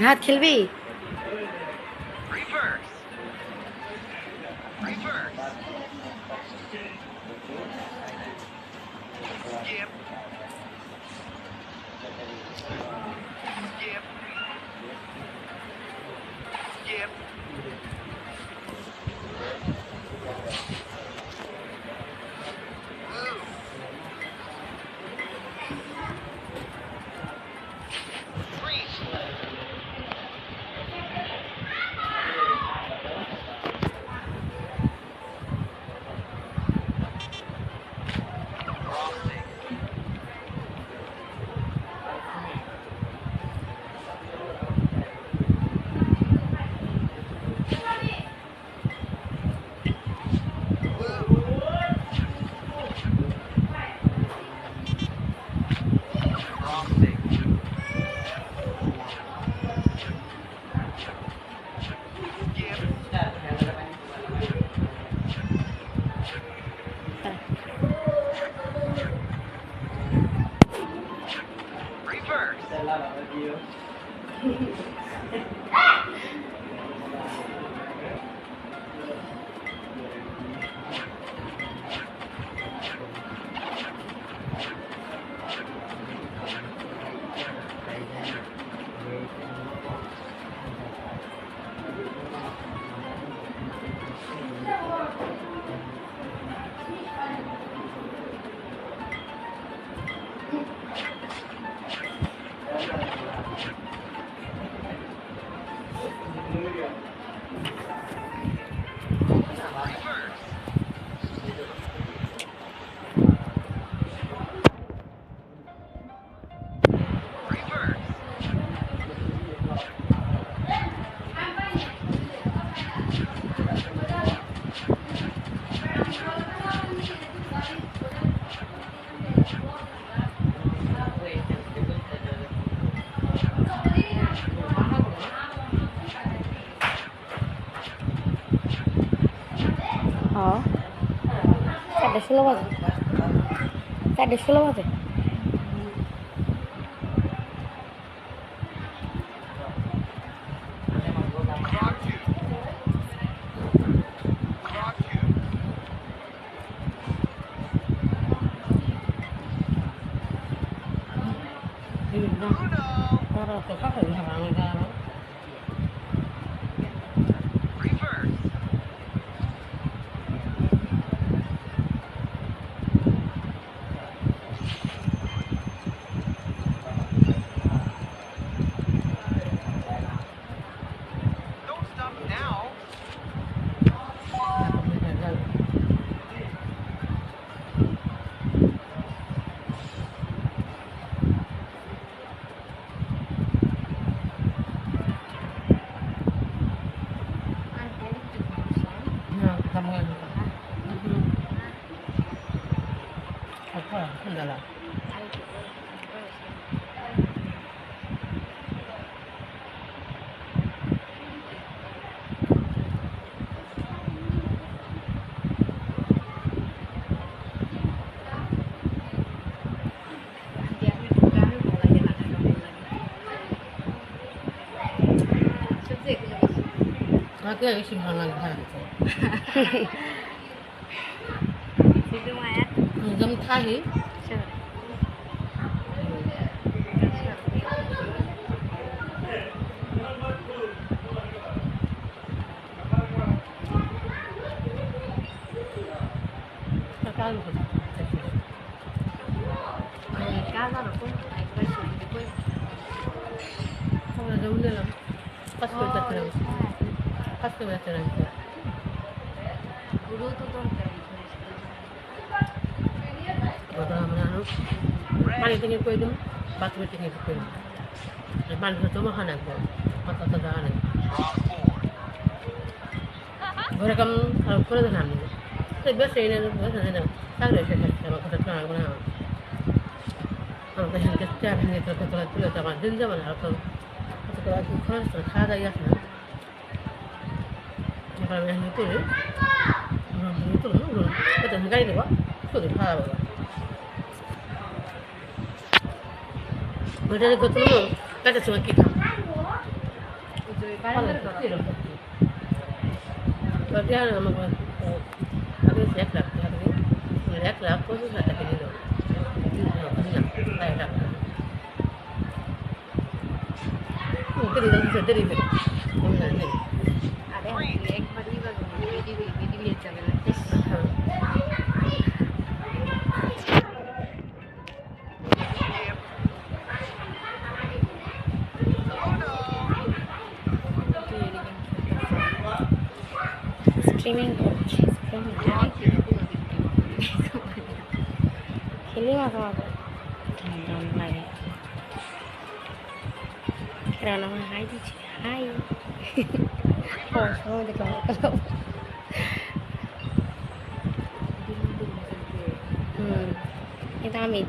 হাত খেলবি? Ada 16 baje. Ada 16 baje. Aku yang isi malang kan. Situ Maya. Jam thahi. কাজ করতে কাজ আর একবার শুনতে কই আমরা জমি নিলাম কাজ করে যাচ্ছিলাম কাজ করে যাচ্ছিলাম পুরো তো দরকার আমরা পানি থেকে করে দিন বাথরুম থেকে করে দিন পানি হতো মাখান একবার মাথা তো দেওয়া নেই ঘরে কাম করে দিলাম বেশ এই না তাহলে এসে খাচ্ছে আমার কথা শোনা না আমাকে সেদিকে চা ভেঙে তোকে তোলা তুলে তো আমার দিন যাবে না তো খরচ করে খাওয়া দাওয়া আসে না এবার আমি এখন তুলি তুলুন এটা গাড়ি দেবো শুধু খাওয়া দেবো ওইটা যে তুলুন কাটার সময় কী খাম আমাকে আগে 1 লাখ টাকা দিয়ে 1,25,000 টাকা দিল আরে একবারই বা ভিডিও যাবে না স্ট্রিমিং করছি খেলি মাঝে মাঝে দাম লাগে রান্না করে হাই দিচ্ছি হাই সময় দেখলাম কিন্তু আমি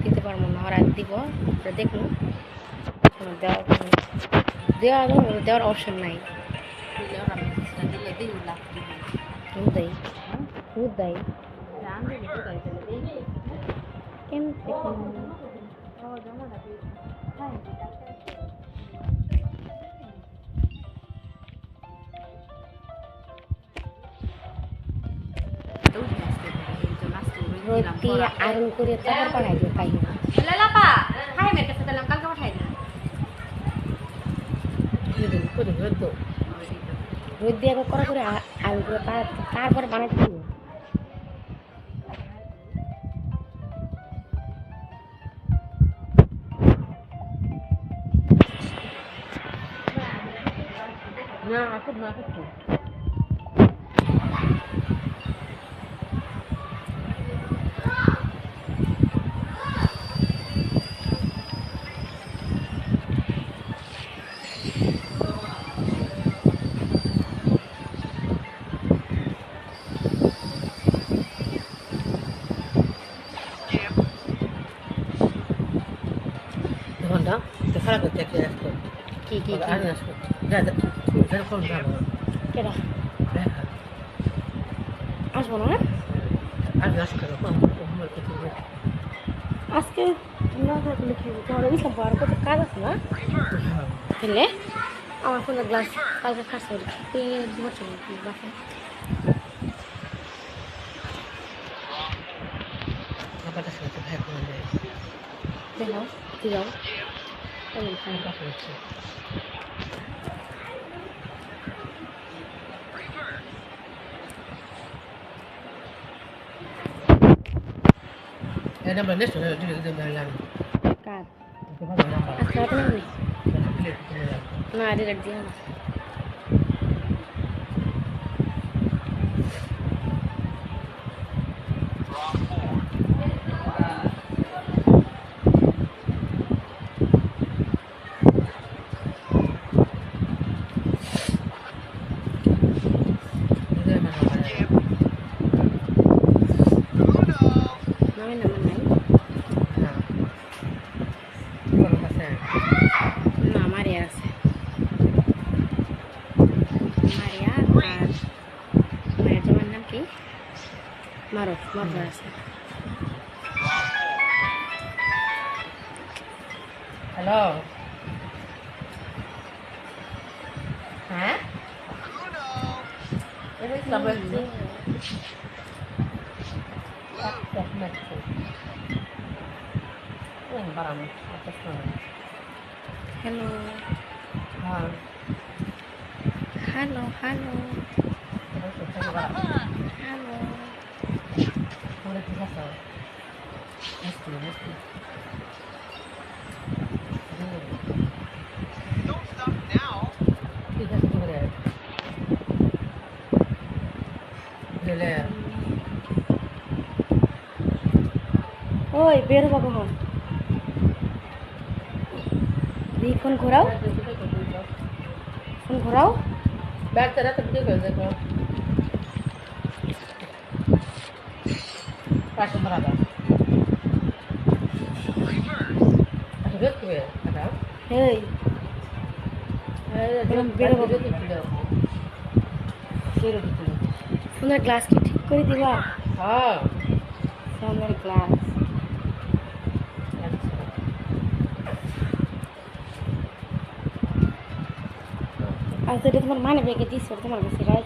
দিতে পারবো না ওরা দিব দেখুন দেওয়ার অপশন নাই দুধ দেয় দুধ দেয় কেমন রোদি আয়রন করে তারপর পাঠাই দিও খাই লাপা খাই মেয়ের কাছে দিলাম কালকে পাঠাই দিলাম রোদ দিয়ে করা করে আয়রন করে তারপরে বানাইতে দিও না আসুন না আসুন ঘন্টা তো খারাপ করতে কি আর আসবো ফোন যাবো কেটা আসবো না আজকে আজকে না থাকলে কি তোমার ওই সব আর কত কাজ আছে না বুঝলে আমার ফোনে গ্লাস কালকে খাচ্ছে দিবস বাসে দেখো কি যাও number next to card. No, I did it. না মারিয়া আছে মারিয়া আর মায়ের জমার নাম কি মারফ আছে হ্যালো হ্যাঁ Hello. Hello. Hello. Hello. ঠিক আছে ঠিক আছে করে দিলে ওই বের হবো কখন দেখি ফোন ঘোরাও ফোন ঘোরাও ব্যাগটা রাতে বিক্রি করে দেখো পাশে মারা আচ্ছা দেখবে এটা এই বেরোবো ফোনের গ্লাস কি ঠিক করে দিবা হ্যাঁ ফোনের গ্লাস আর যেটা তোমার মানে ব্যাগে দিস তোমার কাছে রাখ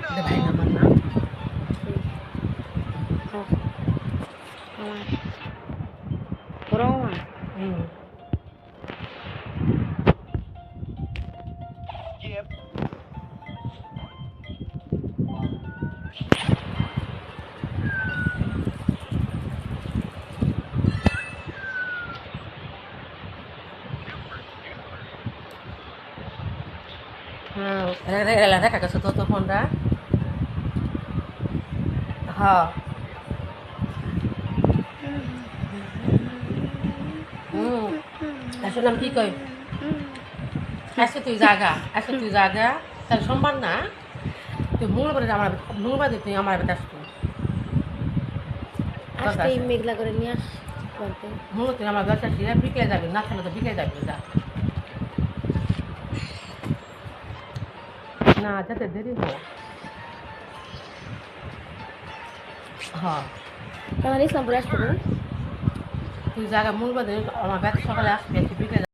এটা ভাই নাম্বার না Roma. দেখা গেছে তো ফোনটা হ্যাঁ আসলে কি কই আজকে তুই জাগা তাহলে সোমবার না তুই মঙ্গলবারে আমার মঙ্গলবার তুই আমার বেটা আসতো আজকে মেঘলা করে নিয়ে আস মঙ্গল তুই আমার গাছ আসি বিকেলে যাবি না থাকলে তো বিকেলে যাবি যা না যাতে দেরি হোক হ্যাঁ কারণ ইসলামপুরে আসতে তুই জায়গা মঙ্গলবার আমার ব্যাগ সকালে আসবি বিকেলে